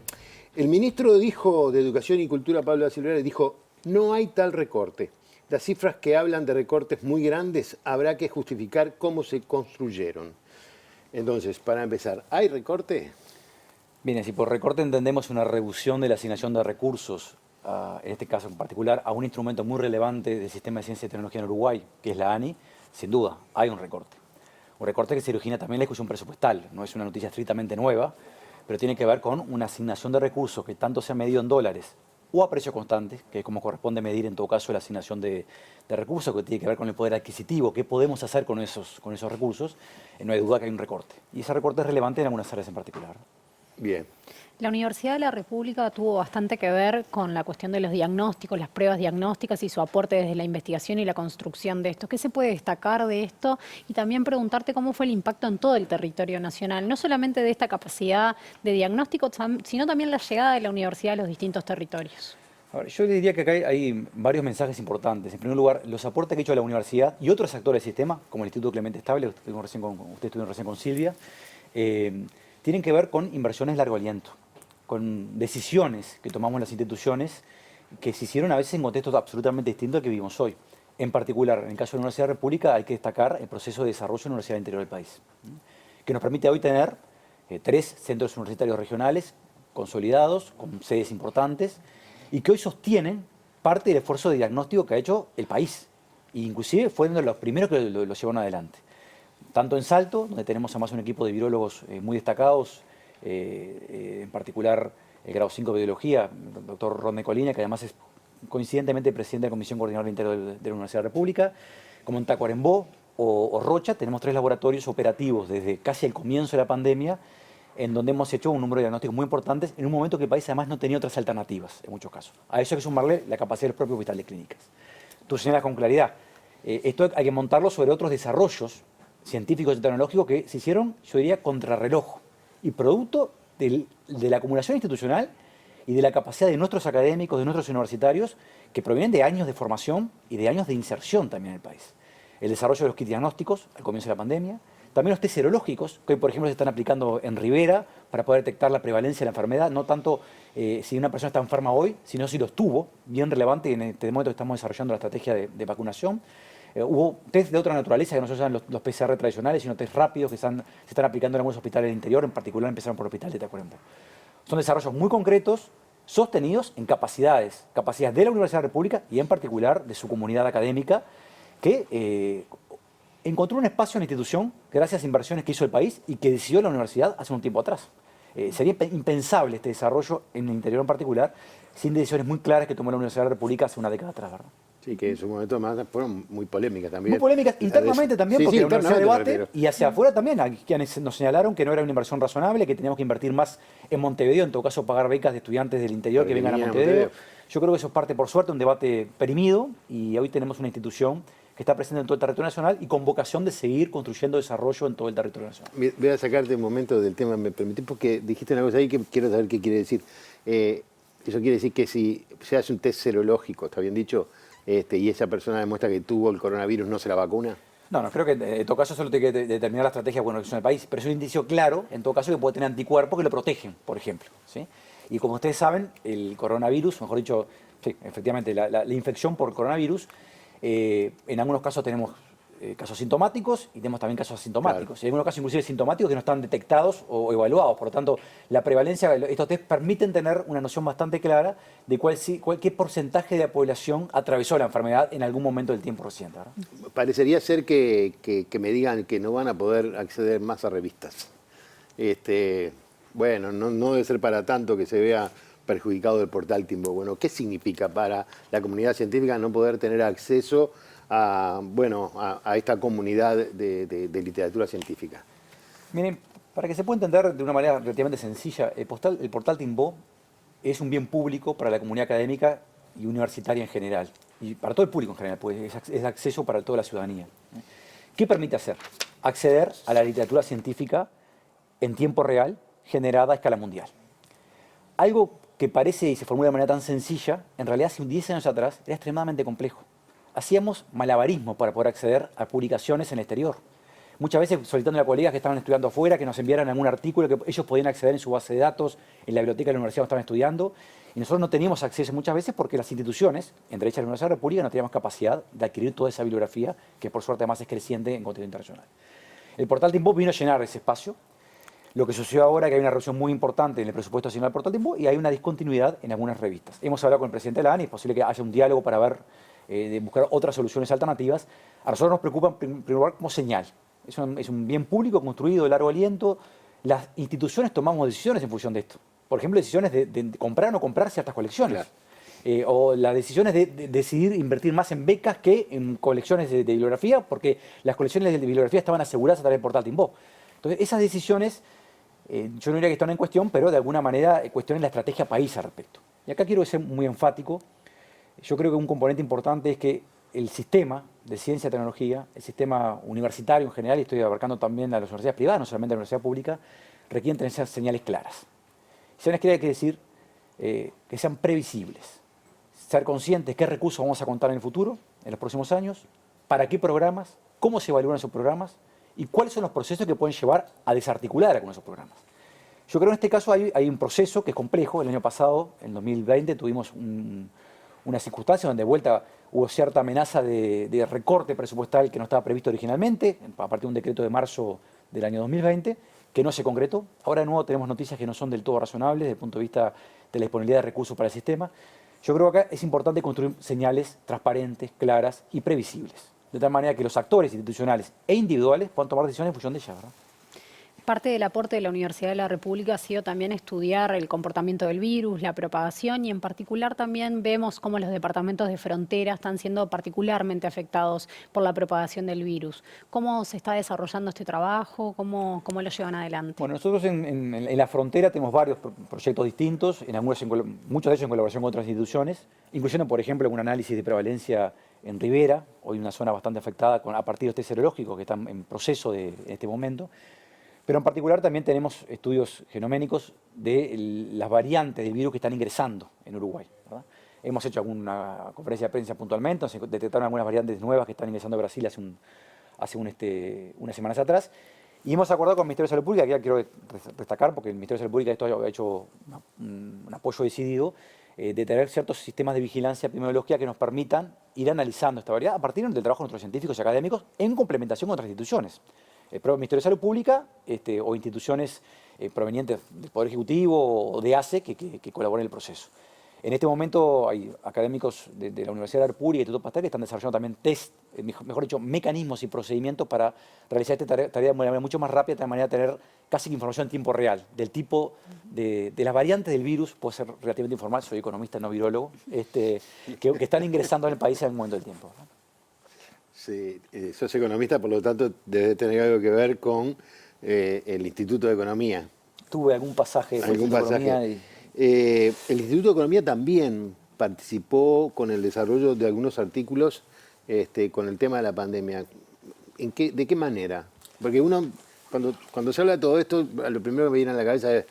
ministro de Educación y Cultura, Pablo da Silveira, dijo, no hay tal recorte. Las cifras que hablan de recortes muy grandes habrá que justificar cómo se construyeron. Entonces, para empezar, ¿hay recorte? Bien, si por recorte entendemos una reducción de la asignación de recursos en este caso en particular, a un instrumento muy relevante del sistema de ciencia y tecnología en Uruguay, que es la ANI, sin duda, hay un recorte. Un recorte que se origina también en la discusión presupuestal. No es una noticia estrictamente nueva, pero tiene que ver con una asignación de recursos que tanto se ha medido en dólares o a precio constante, que es como corresponde medir en todo caso la asignación de recursos, que tiene que ver con el poder adquisitivo, qué podemos hacer con esos recursos. No hay duda que hay un recorte. Y ese recorte es relevante en algunas áreas en particular. Bien. La Universidad de la República tuvo bastante que ver con la cuestión de los diagnósticos, las pruebas diagnósticas y su aporte desde la investigación y la construcción de esto. ¿Qué se puede destacar de esto? Y también preguntarte cómo fue el impacto en todo el territorio nacional, no solamente de esta capacidad de diagnóstico, sino también la llegada de la universidad a los distintos territorios. Ahora, yo diría que acá hay varios mensajes importantes. En primer lugar, los aportes que ha hecho la universidad y otros actores del sistema, como el Instituto Clemente Estable, usted estuvo recién con Silvia, tienen que ver con inversiones de largo aliento, con decisiones que tomamos las instituciones que se hicieron a veces en contextos absolutamente distintos al que vivimos hoy. En particular, en el caso de la Universidad de la República, hay que destacar el proceso de desarrollo de la Universidad del Interior del país, que nos permite hoy tener 3 centros universitarios regionales consolidados, con sedes importantes, y que hoy sostienen parte del esfuerzo de diagnóstico que ha hecho el país. E inclusive fueron de los primeros que lo llevaron adelante. Tanto en Salto, donde tenemos además un equipo de virólogos muy destacados, en particular el grado 5 de biología, el doctor Rodney Colina, que además es coincidentemente presidente de la Comisión Coordinadora del Interior de la Universidad de la República, como en Tacuarembó o Rocha, tenemos 3 laboratorios operativos desde casi el comienzo de la pandemia, en donde hemos hecho un número de diagnósticos muy importantes en un momento que el país además no tenía otras alternativas, en muchos casos. A eso hay que sumarle la capacidad de los propios hospitales clínicas. Tú señalas con claridad, esto hay que montarlo sobre otros desarrollos científicos y tecnológicos que se hicieron, yo diría, contrarreloj y producto de la acumulación institucional y de la capacidad de nuestros académicos, de nuestros universitarios, que provienen de años de formación y de años de inserción también en el país. El desarrollo de los kits diagnósticos al comienzo de la pandemia, también los test serológicos, que hoy, por ejemplo, se están aplicando en Rivera para poder detectar la prevalencia de la enfermedad, no tanto si una persona está enferma hoy, sino si lo estuvo, bien relevante en este momento que estamos desarrollando la estrategia de vacunación. Hubo test de otra naturaleza que no se usan los PCR tradicionales, sino test rápidos que se están aplicando en algunos hospitales del interior, en particular empezaron por el hospital de Tacuarembó. Son desarrollos muy concretos, sostenidos en capacidades de la Universidad de la República y en particular de su comunidad académica, que encontró un espacio en la institución gracias a inversiones que hizo el país y que decidió la universidad hace un tiempo atrás. Sería impensable este desarrollo en el interior en particular sin decisiones muy claras que tomó la Universidad de la República hace una década atrás, ¿verdad? Sí, que en su momento además fueron muy polémicas también. Muy polémicas internamente también, porque la universidad debate, y hacia afuera también. Aquí quienes nos señalaron que no era una inversión razonable, que teníamos que invertir más en Montevideo, en todo caso pagar becas de estudiantes del interior que vengan a Montevideo. Yo creo que eso es parte, por suerte, de un debate perimido, y hoy tenemos una institución que está presente en todo el territorio nacional y con vocación de seguir construyendo desarrollo en todo el territorio nacional. Voy a sacarte un momento del tema, me permitís, porque dijiste una cosa ahí que quiero saber qué quiere decir. Eso quiere decir que si se hace un test serológico, ¿está bien dicho? Y esa persona demuestra que tuvo el coronavirus, ¿no se la vacuna? No, creo que en todo caso solo tiene que determinar la estrategia de vacunación del país, pero es un indicio claro, en todo caso, que puede tener anticuerpos que lo protegen, por ejemplo, ¿sí? Y como ustedes saben, el coronavirus, mejor dicho, sí, efectivamente, la infección por coronavirus, en algunos casos tenemos casos sintomáticos y tenemos también casos asintomáticos. Claro. Y en algunos casos inclusive sintomáticos que no están detectados o evaluados. Por lo tanto, la prevalencia, estos test permiten tener una noción bastante clara de qué porcentaje de la población atravesó la enfermedad en algún momento del tiempo reciente, ¿verdad? Parecería ser que me digan que no van a poder acceder más a revistas. Bueno, no debe ser para tanto que se vea perjudicado el portal Timbó. Bueno, ¿qué significa para la comunidad científica no poder tener acceso a esta comunidad de literatura científica? Miren, para que se pueda entender de una manera relativamente sencilla, el portal Timbó es un bien público para la comunidad académica y universitaria en general, y para todo el público en general, pues es acceso para toda la ciudadanía. ¿Qué permite hacer? Acceder a la literatura científica en tiempo real, generada a escala mundial. Algo que parece y se formula de manera tan sencilla, en realidad hace 10 años atrás era extremadamente complejo. Hacíamos malabarismo para poder acceder a publicaciones en el exterior. Muchas veces solicitando a colegas que estaban estudiando afuera que nos enviaran algún artículo que ellos podían acceder en su base de datos, en la biblioteca de la universidad donde estaban estudiando, y nosotros no teníamos acceso muchas veces porque las instituciones, entre ellas la Universidad de la República, no teníamos capacidad de adquirir toda esa bibliografía, que por suerte además es creciente en contenido internacional. El portal Timbó vino a llenar ese espacio. Lo que sucedió ahora es que hay una reducción muy importante en el presupuesto asignado al portal Tiempo y hay una discontinuidad en algunas revistas. Hemos hablado con el presidente de la ANI, es posible que haya un diálogo para ver, de buscar otras soluciones alternativas. A nosotros nos preocupa, en primer lugar, como señal. Es un bien público construido de largo aliento. Las instituciones tomamos decisiones en función de esto. Por ejemplo, decisiones de comprar o no comprar ciertas colecciones. Claro. O las decisiones de decidir invertir más en becas que en colecciones de bibliografía, porque las colecciones de bibliografía estaban aseguradas a través del portal Timbó. Entonces, esas decisiones, yo no diría que están en cuestión, pero de alguna manera cuestionan la estrategia país al respecto. Y acá quiero ser muy enfático. Yo creo que un componente importante es que el sistema de ciencia y tecnología, el sistema universitario en general, y estoy abarcando también a las universidades privadas, no solamente a la universidad pública, requieren tener esas señales claras. Señales claras quiere decir que sean previsibles, ser conscientes de qué recursos vamos a contar en el futuro, en los próximos años, para qué programas, cómo se evalúan esos programas y cuáles son los procesos que pueden llevar a desarticular algunos de esos programas. Yo creo que en este caso hay un proceso que es complejo. El año pasado, en 2020, tuvimos una circunstancia donde de vuelta hubo cierta amenaza de recorte presupuestal que no estaba previsto originalmente, a partir de un decreto de marzo del año 2020, que no se concretó. Ahora de nuevo tenemos noticias que no son del todo razonables desde el punto de vista de la disponibilidad de recursos para el sistema. Yo creo que acá es importante construir señales transparentes, claras y previsibles, de tal manera que los actores institucionales e individuales puedan tomar decisiones en función de ellas, ¿verdad? Parte del aporte de la Universidad de la República ha sido también estudiar el comportamiento del virus, la propagación, y en particular también vemos cómo los departamentos de frontera están siendo particularmente afectados por la propagación del virus. ¿Cómo se está desarrollando este trabajo? ¿Cómo lo llevan adelante? Bueno, nosotros en la frontera tenemos varios proyectos distintos, muchos de ellos en colaboración con otras instituciones, incluyendo, por ejemplo, un análisis de prevalencia en Rivera, hoy una zona bastante afectada a partir de test serológicos que están en proceso en este momento. Pero en particular también tenemos estudios genoménicos de las variantes del virus que están ingresando en Uruguay, ¿verdad? Hemos hecho alguna conferencia de prensa puntualmente, se detectaron algunas variantes nuevas que están ingresando a Brasil hace unas semanas atrás. Y hemos acordado con el Ministerio de Salud Pública, que ya quiero destacar, porque el Ministerio de Salud Pública esto ha hecho un apoyo decidido, de tener ciertos sistemas de vigilancia epidemiológica que nos permitan ir analizando esta variedad a partir del trabajo de nuestros científicos y académicos en complementación con otras instituciones. El propio Ministerio de Salud Pública o instituciones provenientes del Poder Ejecutivo o de ACE que colaboran en el proceso. En este momento hay académicos de la Universidad de la República y Instituto Pasteur que están desarrollando también test, mejor dicho, mecanismos y procedimientos para realizar esta tarea de manera mucho más rápida, de manera de tener casi información en tiempo real del tipo de las variantes del virus. Puedo ser relativamente informal, soy economista, no virólogo, que están ingresando en el país en algún momento del tiempo, ¿no? Sí, sos economista, por lo tanto debe tener algo que ver con el Instituto de Economía. Tuve algún pasaje. ¿Algún pasaje? El Instituto de Economía también participó con el desarrollo de algunos artículos con el tema de la pandemia. ¿De qué manera? Porque uno, cuando se habla de todo esto, lo primero que me viene a la cabeza es,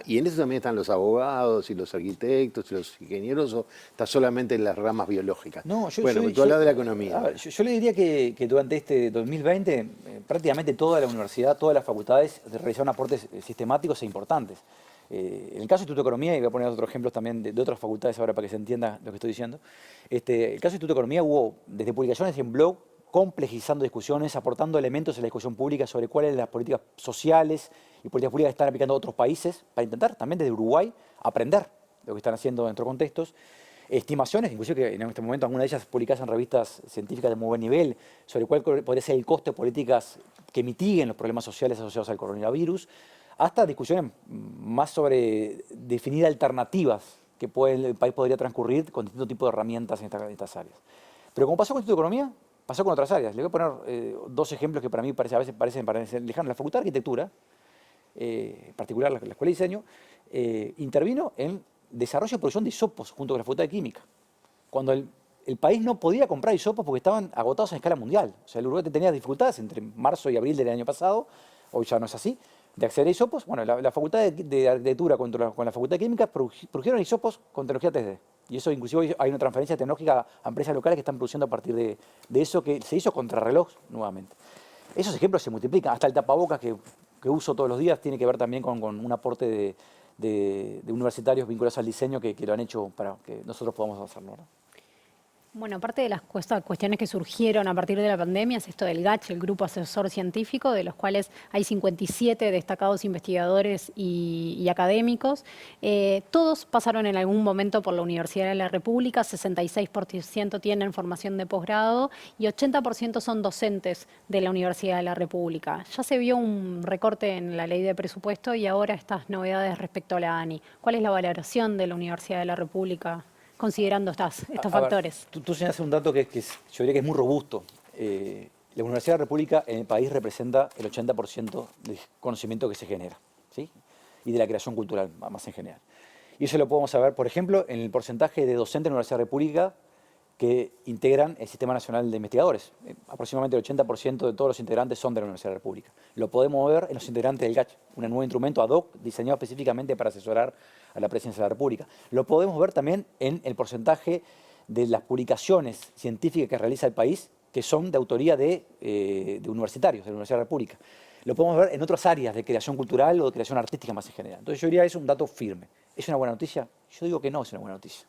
y en eso también están los abogados y los arquitectos y los ingenieros, o está solamente en las ramas biológicas. No, tú hablas de la economía. Yo le diría que durante este 2020 prácticamente toda la universidad, todas las facultades realizaron aportes sistemáticos e importantes. En el caso del Instituto de Economía, y voy a poner otros ejemplos también de otras facultades ahora para que se entienda lo que estoy diciendo, el caso del Instituto de Economía hubo desde publicaciones en blog, complejizando discusiones, aportando elementos en la discusión pública sobre cuáles son las políticas sociales y políticas públicas que están aplicando otros países, para intentar también desde Uruguay aprender lo que están haciendo dentro de contextos. Estimaciones, inclusive que en este momento algunas de ellas publicadas en revistas científicas de muy buen nivel, sobre cuál podría ser el coste de políticas que mitiguen los problemas sociales asociados al coronavirus, hasta discusiones más sobre definir alternativas que el país podría transcurrir con distintos tipos de herramientas en estas áreas. Pero como pasó con el Instituto de Economía, pasó con otras áreas. Le voy a poner dos ejemplos que para mí a veces parecen lejanos. La Facultad de Arquitectura, en particular la Escuela de Diseño, intervino en desarrollo y producción de hisopos junto con la Facultad de Química. Cuando el país no podía comprar hisopos porque estaban agotados en escala mundial. O sea, el Uruguay tenía dificultades entre marzo y abril del año pasado, hoy ya no es así, de acceder a hisopos. Bueno, la Facultad de Arquitectura con la Facultad de Química produjeron hisopos con tecnología 3D. Y eso inclusive hay una transferencia tecnológica a empresas locales que están produciendo a partir de eso que se hizo contrarreloj nuevamente. Esos ejemplos se multiplican. Hasta el tapabocas que uso todos los días tiene que ver también con un aporte de universitarios vinculados al diseño que lo han hecho para que nosotros podamos hacerlo, ¿no? Bueno, aparte de las cuestiones que surgieron a partir de la pandemia, es esto del GACH, el Grupo Asesor Científico, de los cuales hay 57 destacados investigadores y académicos. Todos pasaron en algún momento por la Universidad de la República, 66% tienen formación de posgrado y 80% son docentes de la Universidad de la República. Ya se vio un recorte en la ley de presupuesto y ahora estas novedades respecto a la ANI. ¿Cuál es la valoración de la Universidad de la República considerando estos factores? Tú señalas un dato que yo diría que es muy robusto. La Universidad de la República en el país representa el 80% del conocimiento que se genera, ¿sí? Y de la creación cultural, más en general. Y eso lo podemos saber, por ejemplo, en el porcentaje de docentes de la Universidad de la República que integran el Sistema Nacional de Investigadores. Aproximadamente el 80% de todos los integrantes son de la Universidad de la República. Lo podemos ver en los integrantes del GACH, un nuevo instrumento ad hoc diseñado específicamente para asesorar a la Presidencia de la República. Lo podemos ver también en el porcentaje de las publicaciones científicas que realiza el país, que son de autoría de universitarios, de la Universidad de la República. Lo podemos ver en otras áreas de creación cultural o de creación artística más en general. Entonces yo diría que es un dato firme. ¿Es una buena noticia? Yo digo que no es una buena noticia.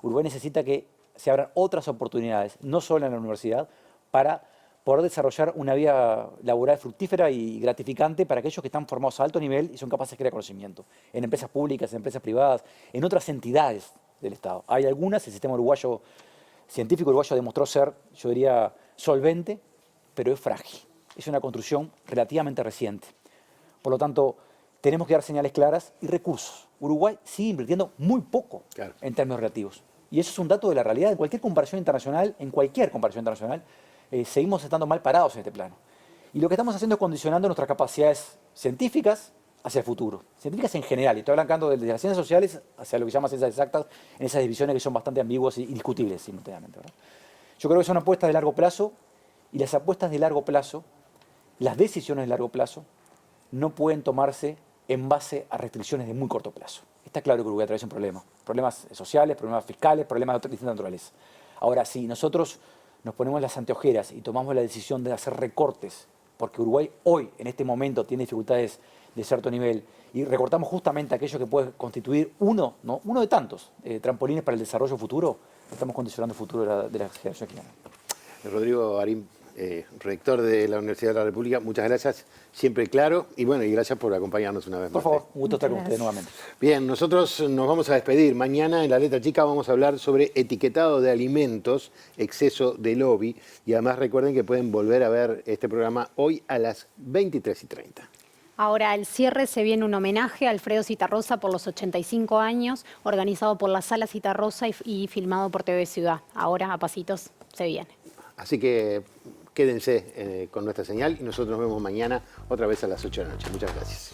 Uruguay necesita que se abran otras oportunidades, no solo en la universidad, para poder desarrollar una vida laboral fructífera y gratificante para aquellos que están formados a alto nivel y son capaces de crear conocimiento, en empresas públicas, en empresas privadas, en otras entidades del Estado. Hay algunas, el sistema científico uruguayo demostró ser, yo diría, solvente, pero es frágil. Es una construcción relativamente reciente. Por lo tanto, tenemos que dar señales claras y recursos. Uruguay sigue invirtiendo muy poco en términos relativos. Y eso es un dato de la realidad. En cualquier comparación internacional, seguimos estando mal parados en este plano. Y lo que estamos haciendo es condicionando nuestras capacidades científicas hacia el futuro. Científicas en general, y estoy hablando desde las ciencias sociales hacia lo que se llama ciencias exactas, en esas divisiones que son bastante ambiguas y discutibles simultáneamente, ¿verdad? Yo creo que son apuestas de largo plazo, y las apuestas de largo plazo, las decisiones de largo plazo, no pueden tomarse en base a restricciones de muy corto plazo. Está claro que Uruguay atraviesa un problema. Problemas sociales, problemas fiscales, problemas de distinta naturaleza. Ahora, si nosotros nos ponemos las anteojeras y tomamos la decisión de hacer recortes, porque Uruguay hoy, en este momento, tiene dificultades de cierto nivel, y recortamos justamente aquello que puede constituir uno de tantos trampolines para el desarrollo futuro, estamos condicionando el futuro de la generación que viene. Rodrigo Arín, rector de la Universidad de la República, muchas gracias, siempre claro, y bueno, y gracias por acompañarnos una vez más. Por favor, un gusto estar con ustedes nuevamente. Bien, nosotros nos vamos a despedir. Mañana en La Letra Chica vamos a hablar sobre etiquetado de alimentos, exceso de lobby, y además recuerden que pueden volver a ver este programa hoy a las 23:30. Ahora, al cierre se viene un homenaje a Alfredo Zitarrosa por los 85 años, organizado por la Sala Zitarrosa y filmado por TV Ciudad. Ahora, a pasitos, se viene. Así que quédense con nuestra señal y nosotros nos vemos mañana otra vez a las 8 de la noche. Muchas gracias.